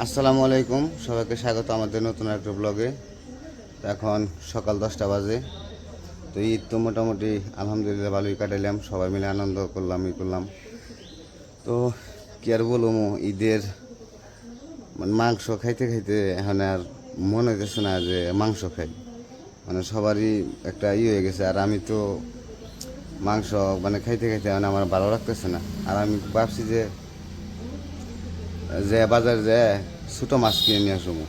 আসসালামু আলাইকুম, সবাইকে স্বাগত আমাদের নতুন একটা ব্লগে। তো এখন সকাল 10টা বাজে। তো ঈদ তো মোটামুটি আলহামদুলিল্লাহ ভালোই কাটাইলাম, সবাই মিলে আনন্দ করলাম। তো কি আর বলবো, ঈদের মানে মাংস খাইতে খাইতে এখন আর মনে হইতেছে না যে মাংস খাই, মানে সবারই একটা হয়ে গেছে। আর আমি তো মাংস মানে খাইতে খাইতে মানে আমার ভালো লাগতেছে না। আর আমি ভাবছি যে বাজার ছোটো মাছ কিনে নিয়ে আসবো,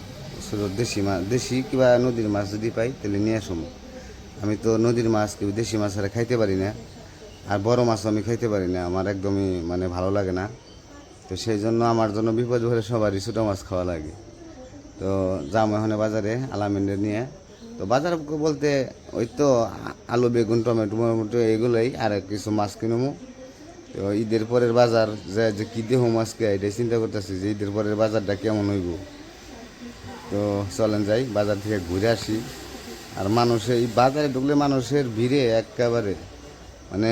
ছোটো দেশি মাছ, দেশি কিংবা নদীর মাছ যদি পাই তাহলে নিয়ে আসবো। আমি তো নদীর মাছ কিংবা দেশি মাছ আর খাইতে পারি না, আর বড় মাছও আমি খাইতে পারি না, আমার একদমই মানে ভালো লাগে না। তো সেই জন্য আমার জন্য বিপদ হলে সবারই ছোটো মাছ খাওয়া লাগে। তো যাম এখানে বাজারে আলামিনের নিয়ে। তো বাজার বলতে ওই তো আলু, বেগুন, টমেটো এগুলোই, আর কিছু মাছ কিনবো। তো ঈদের পরের বাজার যে কী দেহ আজকে এটাই চিন্তা করতেছি যে ঈদের পরের বাজারটা কেমন হইব। তো চলেন যাই বাজার থেকে ঘুরে আসি। আর মানুষের এই বাজারে ঢুকলে মানুষের ভিড়ে একেবারে মানে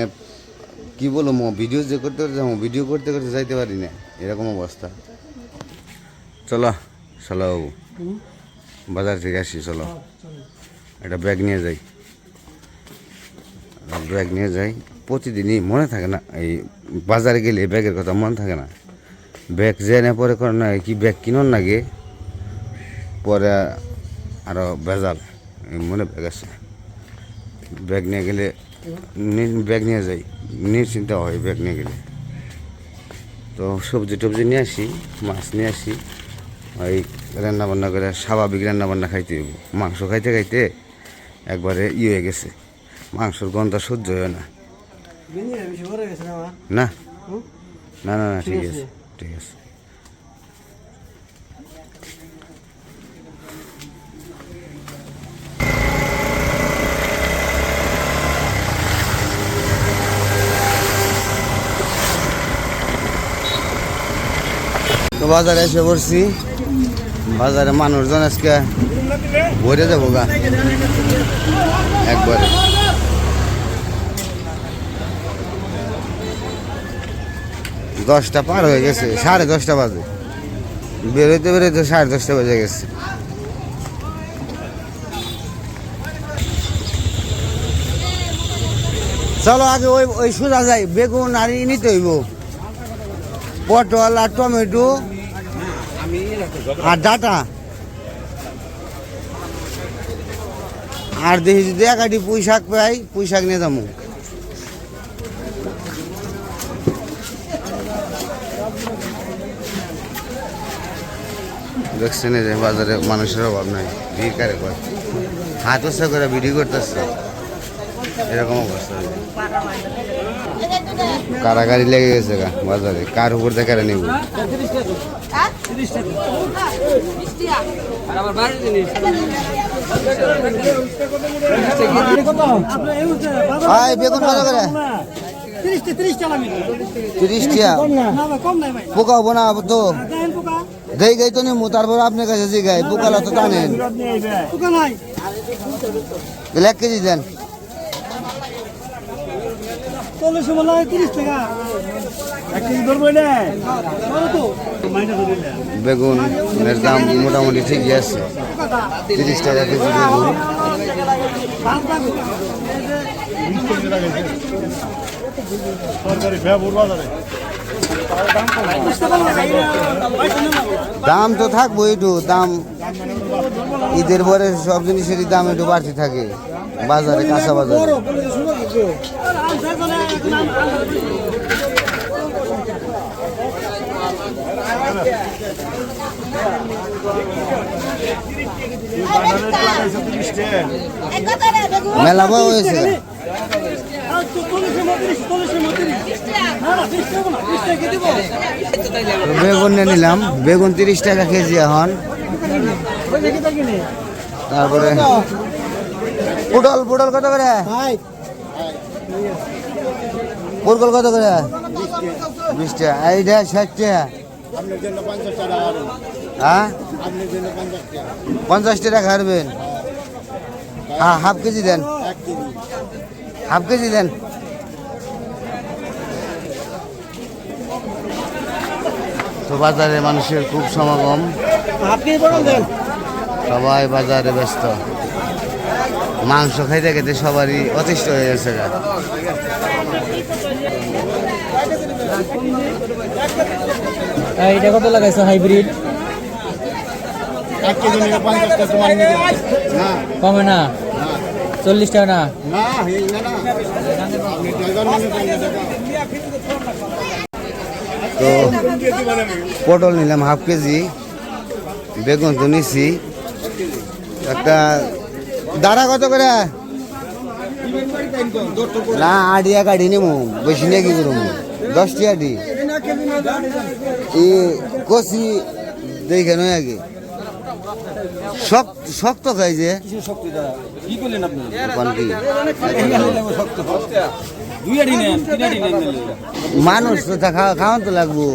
কি বলবো, ভিডিও যে করতে করতে যাবো, ভিডিও করতে করতে যাইতে পারি না, এরকম অবস্থা। চলো বাবু, বাজার থেকে আসি, চলো একটা ব্যাগ নিয়ে যাই। প্রতিদিনই মনে থাকে না, এই বাজারে গেলে ব্যাগের কথা মনে থাকে না। ব্যাগ যে না পরে করে না কি ব্যাগ কিনুন নাগে, পরে আরও ভেজাল মনে ব্যাগ আছে। ব্যাগ নিয়ে গেলে ব্যাগ নিয়ে যাই, নিশ্চিন্তা হয় ব্যাগ নিয়ে গেলে। তো সবজি টবজি নিয়ে আসি, মাছ নিয়ে আসি, ওই রান্নাবান্না করে স্বাভাবিক রান্নাবান্না খাইতে হইব। মাংস খাইতে খাইতে একবারে হয়ে গেছে, মাংসর গন্ধ সহ্য হয় না। না না না না ঠিক আছে। তো বাজারে এসে পড়ছি, বাজারে মানুষজন আজকে ভরে যাবো গা একবারে। 10টা পার হয়ে গেছে, 10:30 বাজে, বেরোইতে 10:30 বাজে গেছে। চলো আগে ওই সোজা যাই, বেগুন আর নিতে হইব, পটল আর টমেটো আর ডাটা, আর দেখি যদি একাটি পুঁই শাক পাই, পুঁই শাক নিয়ে যাবো। দেখছেন যে বাজারে মানুষের অভাব নাই, ভিড় কারে করে হাত উৎসাহ করে ভিডিও করতেছে, এরকম অবস্থা। কারাগারি লেগে গেছে গা বাজারে, কার উপর দেখা নেব। বেগুন কত করে? 30 টাকা। পোকা হবো না তো দেই গাই তো নেবো, তারপর আপনার কাছে যে গাই পোকালা তো টানেন। 1 কেজি দেন। বেগুনের দাম মোটামুটি ঠিকই আছে, 30 টাকা কেজি বেগুন। দাম তো থাকবো একটু, দাম ঈদের পরে সব জিনিসেরই দাম একটু বাড়তে থাকে বাজারে, কাঁচা বাজারে। মেলা বড় হয়েছে, বেগুন নিয়ে নিলাম, বেগুন 30 টাকা কেজি এখন। তারপরে পটল কত করে? পটল কত করে? 20 টাকা। এইটা 60 টাকা। হ্যাঁ 50 টাকা খাবেন? হ্যাঁ হাফ কেজি দেন, হাফ কেজি দেন। তো তো বাজারে মানুষের খুব সমাগম, সবাই বাজারে ব্যস্ত। মাংস খাইতে খেতে সবারই অতিষ্ঠ হয়ে গেছে গা। এটা কত লাগাইছো হাইব্রিড? 1 কেজি নিলে 50 টাকা তোমার নিতে না কমে না? 40 টাকা না? না এই না না আপনি ড্রাইভার মানে তো পটল নিলাম হাফ কেজি, বেগুন তো নিছি একটা। দাঁড়া কত করে? না আড়িয়া কাটি নেবো, বেশি নিয়ে কি করবো? 10 টাকা দি ই কষি দেখে নয় আগে শক্ত খাই যে কি করলেন আপনি? ওখান কি মানুষ তো খাওয়ান তো লাগবো।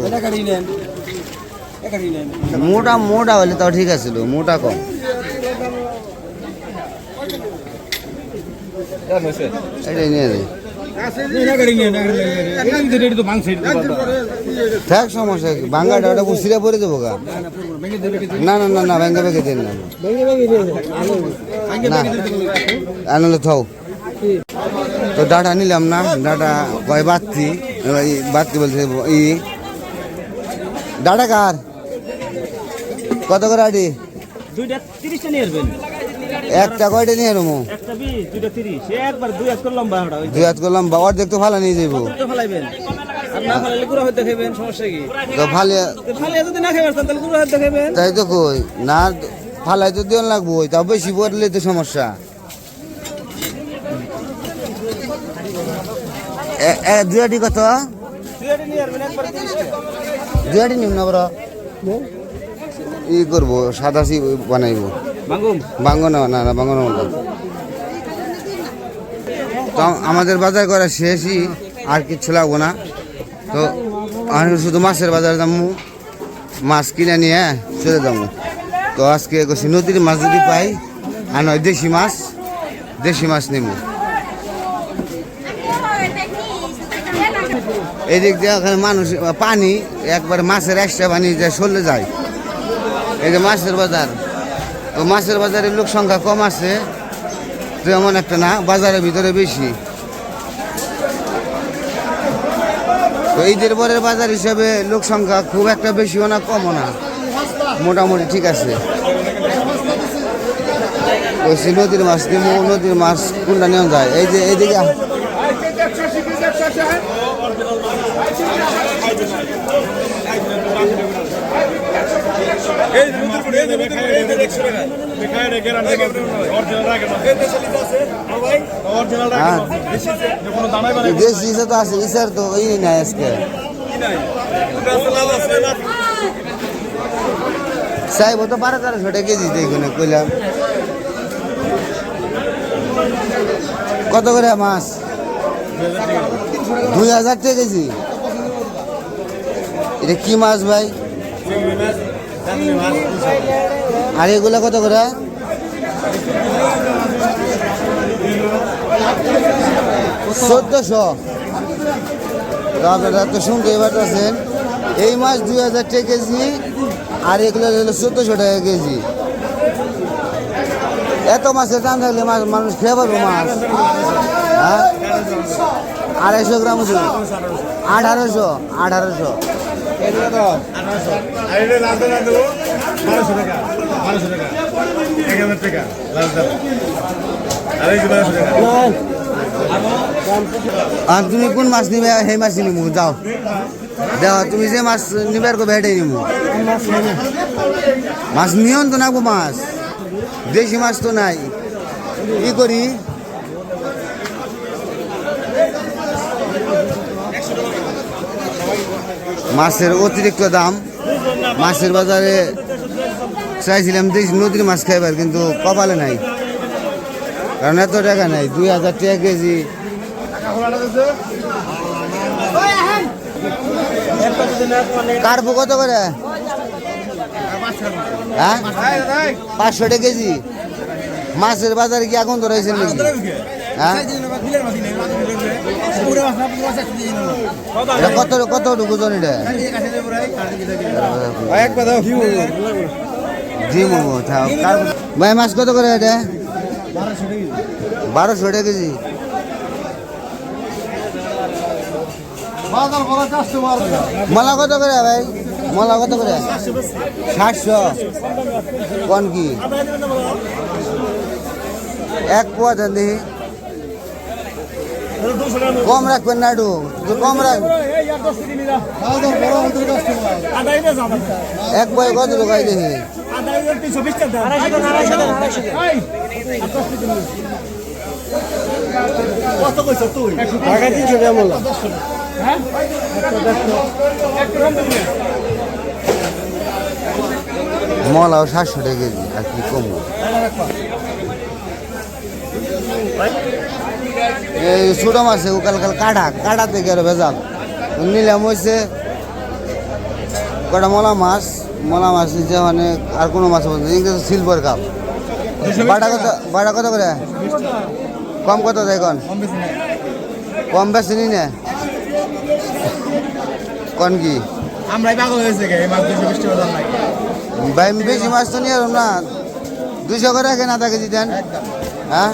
মোটা মোটা হলে তাও ঠিক আছে, মোটা কম। এটাই নিয়ে যাই, থাক সমস্যা কি? বাঙ্গাটা ওটা সিরা পরে দেবো গা? না না না না ব্যাঙ্গে ব্যাগে দেন না, আনলে থাও। তো ডাটা নিলাম না, ডাটা কয় বাত্তি বাত্তি বলছে ই ডাটা কার কত করে আডি? 2টা 30 টা নিয়ে আসবেন। একটা কয়টা নিয়ে রুমু? একটা 20, 2টা 30। একবার 2 হাত করলাম বাড়া ওই 2 হাত করলাম, অর্ধেক তো ফালা নিয়ে যাবো। তো ফলাইবেন আর না ফলাইলে গুড়া হতে খাবেন, সমস্যা কি? তো ফালিয়া ফালিয়ে যদি না খাবেন তাহলে গুড়া হতে খাবেন। তাই তো কই না, ফালাই তো দিন লাগবো, তাও বেশি পড়লে তো সমস্যা। দুয়াটি কত? 2টা নিয়ে আসবেন একবার 30 টাকা। দুয়াটি নিম না বড় ই করবো, সাদাসি বানাইবো। মাঙ্গুম বাঙ্গ না না না বাঙ্গ না বললাম। তো আমাদের বাজার করা শেষই, আর কিচ্ছু লাগবো না। তো আমি শুধু মাছের বাজারে যাবো, মাছ কিনে নিয়ে চলে যাবো। তো আজকে করছি নদীর মাছ যদি পাই, আর নয় দেশি মাছ নেব। এদিক দিয়ে ওখানে মানুষ পানি একবার মাছের এক্সট্রা পানি যায় চলে যায়। এই যে মাছের বাজার, তো মাছের বাজারে লোক সংখ্যা কম আছে, তো এমন একটা না, বাজারের ভিতরে বেশি। তো ঈদের পরের বাজার হিসাবে লোক সংখ্যা খুব একটা বেশিও না কমও না, মোটামুটি ঠিক আছে। ওই নদীর মাছ নিব, নদীর মাছ কোনটা নেওয়া যায়? এই যে এইদিকে দেশি ইসা তো আছে, ইসার তো এই নাই আজকে। চাইবো তো 1200 টাকা কেজি দেখুন কইলাম। কত করে মাছ? 2000 টাকা কেজি। এটা কি মাছ ভাই? আর এগুলা কত করে? 1400। আপনারা তো শুনতে পারতেছেন, এই মাছ 2000 টাকা কেজি, আর এগুলো হলো 1400 টাকা কেজি। এত মাছের দাম থাকলে মানুষ খেয়ে পারবো মাছ? হ্যাঁ 250 গ্রাম ওজন, 1800। আর তুমি কোন মাছ নিবে? সেই মাছ নিবো, যাও দেখো তুমি যে মাছ নিবে আর হেঁটে নিবো। মাছ নিয়ন তো নাকবো, মাছ দেশি মাছ তো নাই, কি করি? মাছের অতিরিক্ত দাম। মাছের বাজারে চাইছিলাম নদীর মাছ খাইবার, কিন্তু কপালে নাই, কারণ এত টাকা নাই। 2000 টাকা কেজি। কার্পু কত করে? হ্যাঁ 500 টাকা কেজি। মাছের বাজারে কি এখন ধরেছেন নাকি? হ্যাঁ এটা কতটুকু ওজন এটা জি মোমো ভাই মাছ কত করে এটা 1200 টাকা কেজি মলা কত করে ভাই মলা কত করে 700 কোন কি এক পোয়া দেন দেখি কম রাখবেন না একটু কম রাখ এক বই কত টাকায় দেখি মলাও 700 টাকা কেজি আর কি কম এই ছোট মাছে উকাল কাল কাটা থেকে আর ভেজাল নিলাম হয়েছে কটা মলা মাছ নিচে মানে আর কোনো মাছ সিলভার কাপ বাটা কত করে কম কত দেয় কন কম বেশি নি না কন কি আমরাই পাগল হয়েছে এই মাছ 220 টাকা দাম নাই ভাই বেশি মাছ তো নিয়ে না 200 করে রাখেন আধা কেজি দেন হ্যাঁ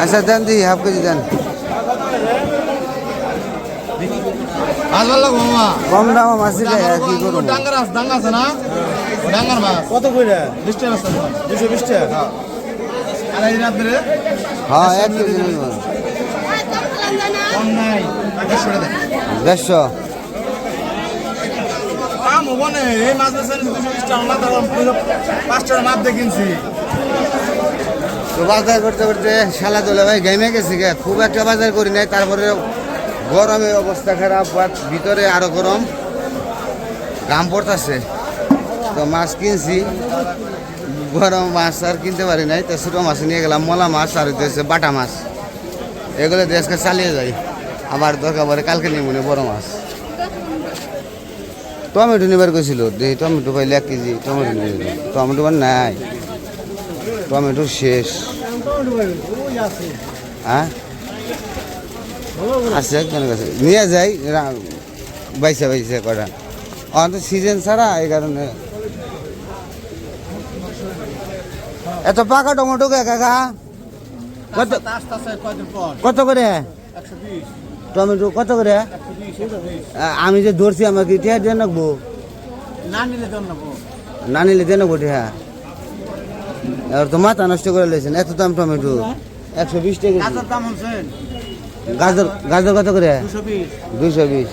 আচ্ছা দেন দিই হাফ কেজি দেন মাছ ভালো লাগবো মামা কম দাম মাছ দিলে কি করবো ডাঙ্গার আছে না ডাঙ্গার মাছ কত কইরা 20 টাকা 220 টাকা আর এই রাত ধরে হ্যাঁ 1 কেজি নিব কম নাই 150 টাকা দেন 150 কাম হবো না এই মাছ বেচেন 220 টাকা না দাম 5 টাকা মাছ দিয়ে কিনছি তো বাজার করতে করতে শালা তোলে ভাই ঘেমে গেছি গে খুব একটা বাজার করি নাই তারপরে গরমে অবস্থা খারাপ ভিতরে আরো গরম ঘাম পড়তেছে তো মাছ কিনছি গরম মাছ আর কিনতে পারি নাই তো ছোটো মাছ নিয়ে গেলাম মলা মাছ আর হচ্ছে বাটা মাছ এগুলো দেশকে চালিয়ে যাই আবার দরকার পরে কালকে নিয়ে মনে বড় মাছ টমেটো নেবার গেছিল টমেটো পাইলে 1 কেজি টমেটো নিয়ে টমেটো বার নাই টমেটো শেষ হ্যাঁ আছে একজনের কাছে নিয়ে যাই বাইসা কটা অন্ত সিজন ছাড়া এই কারণে এত পাকা টমেটো কে কাকা কত কত করে 120 টমেটো কত করে আমি যে ধরছি আমাকে টিয়া দিয়ে রাখবো না নিলে দেন না না নিলে দিয়ে নেবো টিয়া এবার তো মাথা নষ্ট করে লেছেন এত দাম টমেটো 120 টাকা গাজর দাম হচ্ছে গাজর কত করে 220 220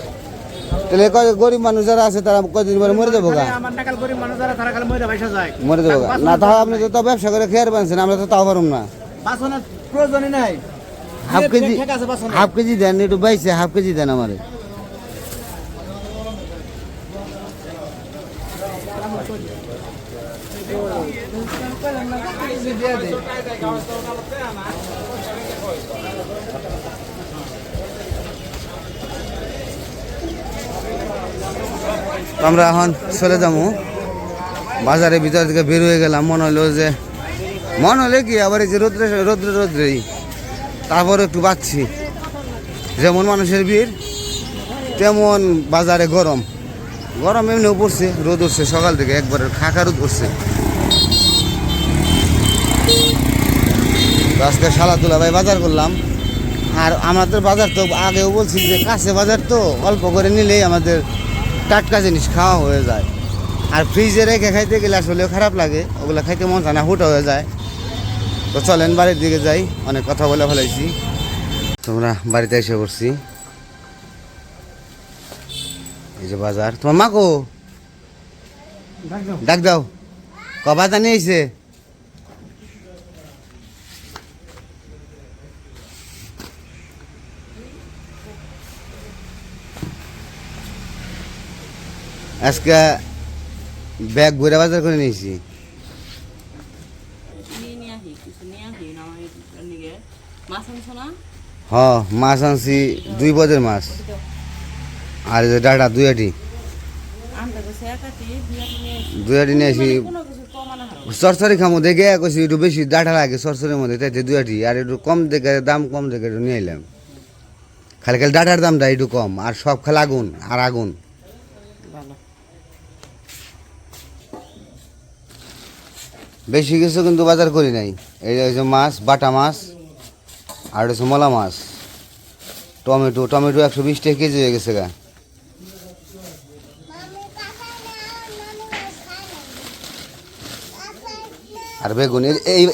তাহলে গরিব মানুষ যারা আছে তারা কদিন পরে মরে দেবো গা আমার টাকাল গরিব মানুষ যারা তারা খালি মরে পয়সা যায় মরে দেবো গা না তাও আপনি তো ব্যবসা করে খেয়ার বানছেন আমরা তো তাও পারুম না বাসনের প্রয়োজনই নাই হাফ কেজি দেন একটু বাইছে হাফ কেজি দেন আমারে আমরা এখন চলে যাবো বাজারের ভিতর থেকে বের হয়ে গেলাম মনে হলে কি আবার এই যে রোদ্রেই তারপর একটু বাঁচছি যেমন মানুষের ভিড় তেমন বাজারে গরম এমনিও পড়ছে রোদ উঠছে সকাল থেকে একবারে খাঁকা রোদ উঠছে আজকে শালা তোলা ভাই বাজার করলাম আর আমাদের বাজার তো আগেও বলছি যে কাছে বাজার তো অল্প করে নিলেই আমাদের টাটকা জিনিস খাওয়া হয়ে যায় আর ফ্রিজে রেখে খাইতে গেলে আসলেও খারাপ লাগে ওগুলো খাইতে মন চায় না হুট হয়ে যায় তো চলেন বাড়ির দিকে যাই অনেক কথা বলে ফেলাইছি তোমরা বাড়িতে এসে পড়ছি এই যে বাজার তোমার মাকো ডাক দাও কবা জানি আইছে আজকে ব্যাগ ঘুরে বাজার করে নিয়েছি হ্যাঁ মাছ আনছি 2 পদের মাছ আর এই যে ডাটা 2 আটি নিয়ে আসি সরসরি খামো দেখে কইছি একটু বেশি ডাঁটা লাগে সরসরির মধ্যে তাইতে দুয়াটি আর একটু কম দেখে দাম কম দেখে একটু নিয়ে এলাম খালি খালি ডাঁটার দামটা একটু কম আর সব খালি আগুন আর আগুন ভালো বেশি কিছু কিন্তু বাজার করি নাই এই হচ্ছে মাছ বাটা মাছ আর হচ্ছে মলা মাছ টমেটো 120 টাকা কেজি হয়ে গেছে গা আর বেগুন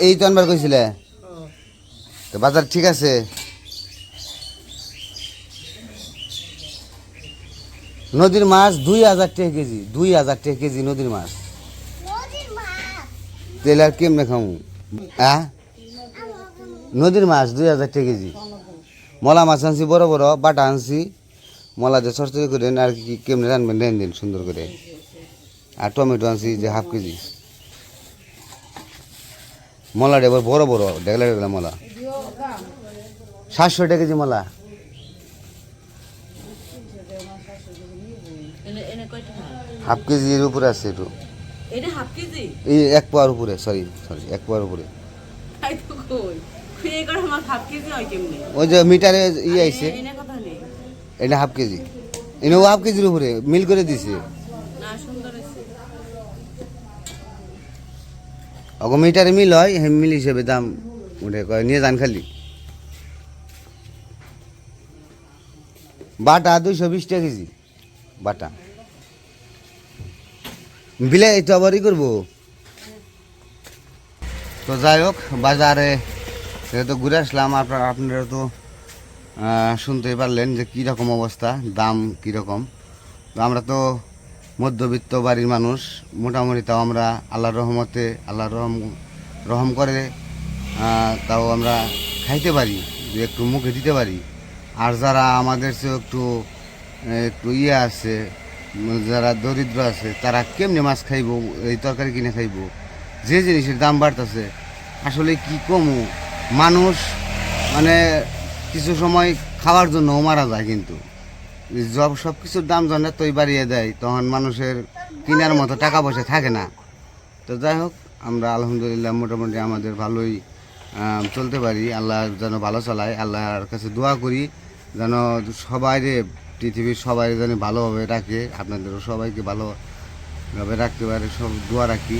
এই তো আনবার কইছিলে তো বাজার ঠিক আছে নদীর মাছ 2000 টাকা কেজি 2000 টাকা কেজি নদীর মাছ তেল আর কেমনে খামু হ্যাঁ নদীর মাছ 2000 টাকা কেজি মলা মাছ আনছি বড় বড় বাটা আনছি মলা দিয়ে সরসরি করে আর কি কেমনে রানবেন রেন দিন সুন্দর করে আর টমেটো আনছি যে হাফ কেজি মলাটা এবার বড় বড় ডেগলা ডেগলা মলা 700 টাকা কেজি মলা এনে কয়টা হাফ কেজির উপরে আছে একটু এটা হাফ কেজি এই 1 পোয়ার উপরে সরি 1 পোয়ার উপরে তাই তো কই ফ্রি করে আমার হাফ কেজি হয় কেমনে ওই যে মিটারে আইছে এনে কথা নেই এটা হাফ কেজি এনে হাফ কেজির উপরে মিল করে দিছে না সুন্দর আছে অগো মিটারে মিল হয় মিল হিসেবে দাম উঠে কয় নিয়ে যান খালি বাটা 220 টাকা কেজি বাটা বিলে তো আবারই করবো তো যাই হোক বাজারে তো ঘুরে আসলাম আপনারা তো শুনতেই পারলেন যে কীরকম অবস্থা দাম কীরকম তো আমরা তো মধ্যবিত্ত বাড়ির মানুষ মোটামুটি তাও আমরা আল্লাহর রহমতে আল্লাহ রহম করে তাও আমরা খাইতে পারি যে একটু মুখে দিতে পারি আর যারা আমাদের চেয়ে একটু একটু ইয়ে আছে যারা দরিদ্র আছে তারা কেমনে মাছ খাইবো এই তরকারি কিনে খাইবো যে জিনিসের দাম বাড়তেছে আসলে কি কমু মানুষ মানে কিছু সময় খাওয়ার জন্য মারা যায় কিন্তু সব কিছুর দাম যখন এতই বাড়িয়ে দেয় তখন মানুষের কেনার মতো টাকা পয়সা থাকে না তো যাই হোক আমরা আলহামদুলিল্লাহ মোটামুটি আমাদের ভালোই চলতে পারি আল্লাহ যেন ভালো চালায় আল্লাহর কাছে দোয়া করি যেন সবাইরে পৃথিবীর সবাই যেন ভালোভাবে রাখে আপনাদেরও সবাইকে ভালোভাবে রাখতে পারে সব দোয়া রাখি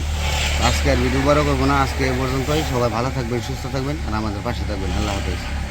আজকে আর ভিডিও বড় করবো না আজকে এ পর্যন্তই সবাই ভালো থাকবেন সুস্থ থাকবেন আর আমাদের পাশে থাকবেন আল্লাহ হাফেজ